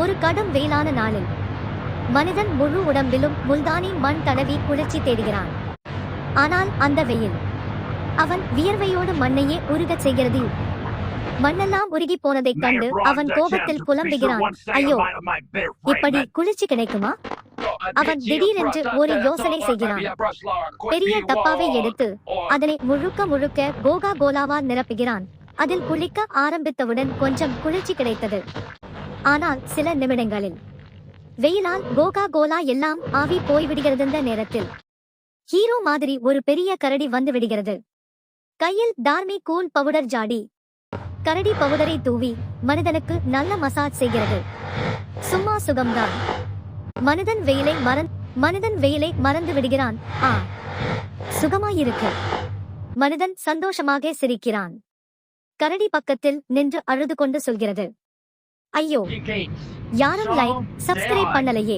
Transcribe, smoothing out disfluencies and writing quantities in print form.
ஒரு கடும் வெயிலான நாளில் மனிதன் முழு உடம்பிலும் முல்தானி மண் தடவி குளிர்ச்சி தேடுகிறான். ஆனால் அந்த வெயில் அவன் வியர்வையோடு மண்ணையே உருகச் செய்கிறது. மண்ணெல்லாம் உருகி போனதைக் கண்டு அவன் கோபத்தில் புலம்புகிறான். ஐயோ, இப்படி குளிர்ச்சி கிடைக்குமா? அவன் திடீரென்று ஒரு யோசனை செய்கிறான். பெரிய டப்பாவை எடுத்து அதனை முழுக்க முழுக்க கோகா கோலாவால் நிரப்புகிறான். அதில் குளிக்க ஆரம்பித்தவுடன் கொஞ்சம் குளிர்ச்சி கிடைத்தது. ஆனால் சில நிமிடங்களில் வெயிலால் கோகா கோலா எல்லாம் ஆவி போய்விடுகிறதுந்த நேரத்தில் ஹீரோ மாதிரி ஒரு பெரிய கரடி வந்து விடுகிறது. கையில் டார்மி கூல் பவுடர் ஜாடி. கரடி பவுடரை தூவி மனிதனுக்கு நல்ல மசாஜ் செய்கிறது. சும்மா சுகம்தான். மனிதன் வெயிலை மறந்து விடுகிறான். சுகமாயிருக்கு. மனிதன் சந்தோஷமாக சிரிக்கிறான். கரடி பக்கத்தில் நின்று அழுது கொண்டு சொல்கிறது, ஐயோ, யாரும் லைக் சப்ஸ்கிரைப் பண்ணலையே.